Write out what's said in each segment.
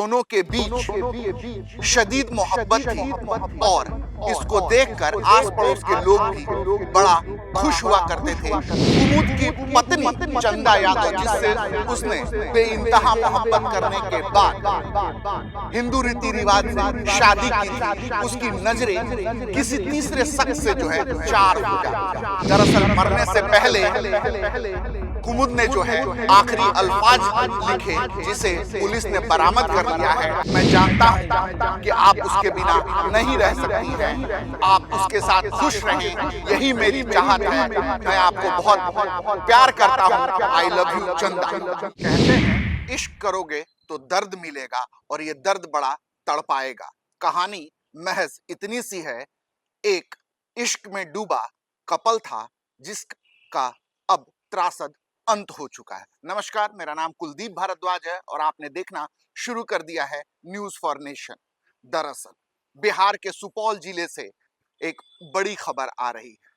दोनों के बीच शदीद मोहब्बत थी और इसको देखकर आस पड़ोस के लोग भी बड़ा खुश हुआ करते थे। कुमुद की पत्नी चंदा यादव, जिससे उसने बेइंतहा मोहब्बत करने के बाद हिंदू रीति रिवाज से शादी की थी, उसकी नजरें किसी तीसरे शख्स से जो है चार हो जाती। दरअसल मरने से पहले कुमुद ने जो है आखिरी अल्फाज लिखे, जिसे पुलिस ने बरामद कर लिया है। मैं जानता हूं कि आप उसके बिना नहीं रह सकती हैं, आप उसके साथ खुश रहें, यही मेरी चाहत है। मैं आपको बहुत प्यार करता हूं, आई लव यू चंदा। कहते हैं इश्क करोगे तो दर्द मिलेगा और ये दर्द बड़ा तड़पाएगा। कहानी महज इतनी सी है। एक इश्क में डूबा कपल था जिसका अब त्रासद अंत हो चुका है। नमस्कार, मेरा नाम कुलदीप भारद्वाज है और आपने देखना शुरू कर दिया है न्यूज फॉर नेशन। दरअसल बिहार के सुपौल जिले से एक बड़ी खबर आ रही है।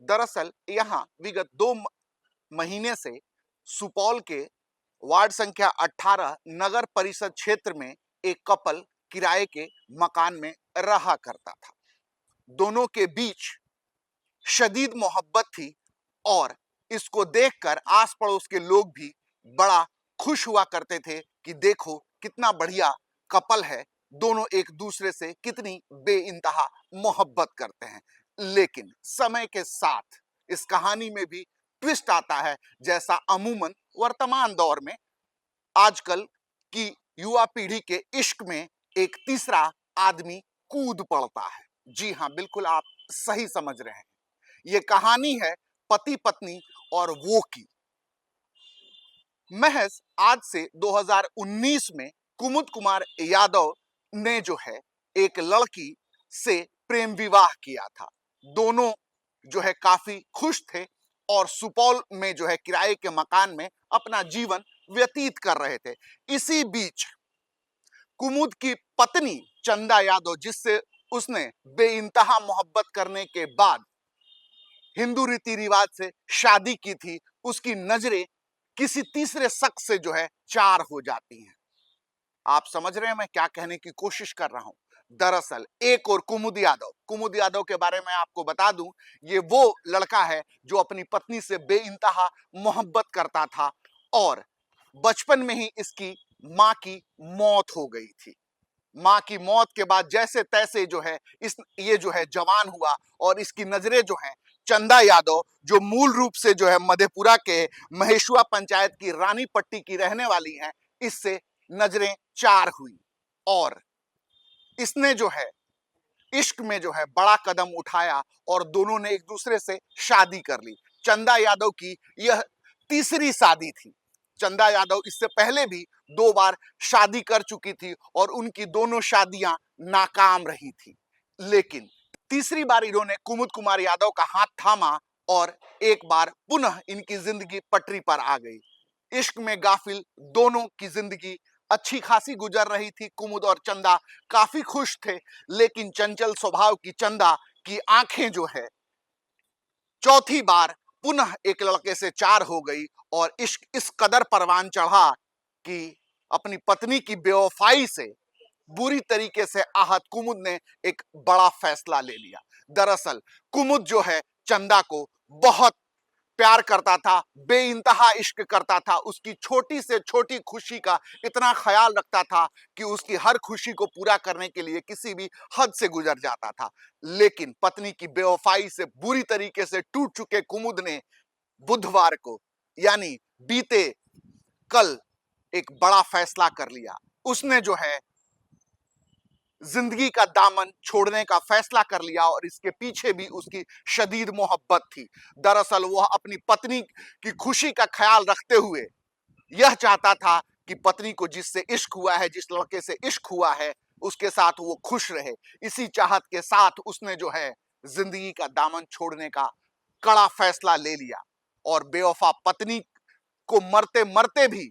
दरअसल यहां विगत 2 महीने से सुपौल के वार्ड संख्या 18 नगर परिषद क्षेत्र में एक कपल किराए के मकान में रहा करता था। दोनों के बीच शदीद मोहब्बत थी और इसको देखकर आस पड़ोस के लोग भी बड़ा खुश हुआ करते थे कि देखो कितना बढ़िया कपल है, दोनों एक दूसरे से कितनी बेइंतहा मोहब्बत करते हैं। लेकिन समय के साथ इस कहानी में भी ट्विस्ट आता है, जैसा अमूमन वर्तमान दौर में आजकल की युवा पीढ़ी के इश्क में एक तीसरा आदमी कूद पड़ता है। जी हां, बिल्कुल आप सही समझ रहे हैं। ये कहानी है पति पत्नी और वो की। महज आज से 2019 में कुमुद कुमार यादव ने जो है एक लड़की से प्रेम विवाह किया था। दोनों जो है काफी खुश थे और सुपौल में जो है किराए के मकान में अपना जीवन व्यतीत कर रहे थे। इसी बीच कुमुद की पत्नी चंदा यादव, जिससे उसने बेइंतहा मोहब्बत करने के बाद हिंदू रीति रिवाज से शादी की थी, उसकी नजरें किसी तीसरे शख्स से जो है चार हो जाती हैं। आप समझ रहे हैं मैं क्या कहने की कोशिश कर रहा हूं। दरअसल एक और कुमुद यादव के बारे में आपको बता दूं, ये वो लड़का है जो अपनी पत्नी से बेइंतहा मोहब्बत करता था और बचपन में ही इसकी मां की मौत हो गई थी। मां की मौत के बाद जैसे तैसे जो है ये जो है जवान हुआ और इसकी नजरें जो हैं चंदा यादव, जो मूल रूप से जो है मधेपुरा के महेशुआ पंचायत की रानी पट्टी की रहने वाली हैं, इससे नजरें चार हुई और इसने जो है इश्क में जो है बड़ा कदम उठाया और दोनों ने एक दूसरे से शादी कर ली। चंदा यादव की यह तीसरी शादी थी। चंदा यादव इससे पहले भी 2 बार शादी कर चुकी थी और उनकी दोनों शादियां नाकाम रही थी। लेकिन तीसरी बार इन्होंने कुमुद कुमार यादव का हाथ थामा और एक बार पुनः इनकी जिंदगी पटरी पर आ गई। इश्क में गाफिल दोनों की जिंदगी अच्छी खासी गुजर रही थी। कुमुद और चंदा काफी खुश थे, लेकिन चंचल स्वभाव की चंदा की आंखें जो है चौथी बार पुनः एक लड़के से चार हो गई और इश्क इस कदर परवान चढ़ा कि अपनी पत्नी की बेवफाई से बुरी तरीके से आहत कुमुद ने एक बड़ा फैसला ले लिया। दरअसल कुमुद जो है चंदा को बहुत प्यार करता था, बेइंतहा इश्क करता था, उसकी छोटी से छोटी खुशी का इतना ख्याल रखता था कि उसकी हर खुशी को पूरा करने के लिए किसी भी हद से गुजर जाता था। लेकिन पत्नी की बेवफाई से बुरी तरीके से टूट चुके कुमुद ने बुधवार को यानी बीते कल एक बड़ा फैसला कर लिया। उसने जो है जिंदगी का दामन छोड़ने का फैसला कर लिया और इसके पीछे भी उसकी शदीद मोहब्बत थी। दरअसल वह अपनी पत्नी की खुशी का ख्याल रखते हुए यह चाहता था कि पत्नी को जिससे इश्क हुआ है, जिस लड़के से इश्क हुआ है, उसके साथ वो खुश रहे। इसी चाहत के साथ उसने जो है जिंदगी का दामन छोड़ने का कड़ा फैसला ले लिया और बेवफा पत्नी को मरते मरते भी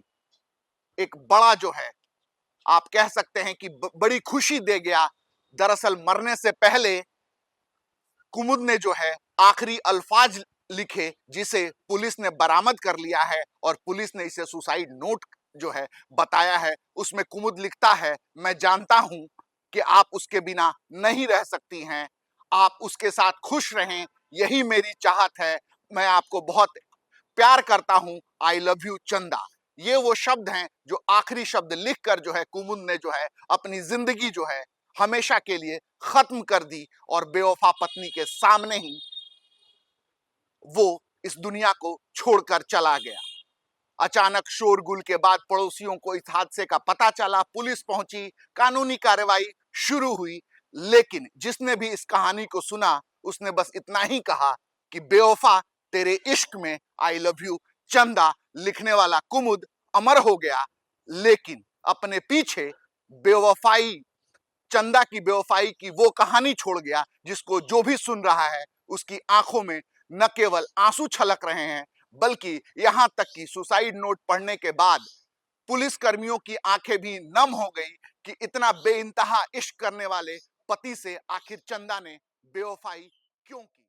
एक बड़ा जो है आप कह सकते हैं कि बड़ी खुशी दे गया। दरअसल मरने से पहले कुमुद ने जो है आखिरी अल्फाज लिखे, जिसे पुलिस ने बरामद कर लिया है और पुलिस ने इसे सुसाइड नोट जो है बताया है। उसमें कुमुद लिखता है, मैं जानता हूं कि आप उसके बिना नहीं रह सकती हैं, आप उसके साथ खुश रहें, यही मेरी चाहत है, मैं आपको बहुत प्यार करता हूं, आई लव यू चंदा। ये वो शब्द हैं जो आखिरी शब्द लिखकर जो है कुमुद ने जो है अपनी जिंदगी जो है हमेशा के लिए खत्म कर दी और बेवफा पत्नी के सामने ही वो इस दुनिया को छोड़कर चला गया। अचानक शोरगुल के बाद पड़ोसियों को इस हादसे का पता चला, पुलिस पहुंची, कानूनी कार्रवाई शुरू हुई। लेकिन जिसने भी इस कहानी को सुना उसने बस इतना ही कहा कि बेवफा तेरे इश्क में आई लव यू चंदा लिखने वाला कुमुद अमर हो गया, लेकिन अपने पीछे बेवफाई, चंदा की बेवफाई की वो कहानी छोड़ गया जिसको जो भी सुन रहा है उसकी आंखों में न केवल आंसू छलक रहे हैं, बल्कि यहां तक कि सुसाइड नोट पढ़ने के बाद पुलिस कर्मियों की आंखें भी नम हो गई कि इतना बेइंतहा इश्क करने वाले पति से आखिर चंदा ने बेवफाई क्यों की।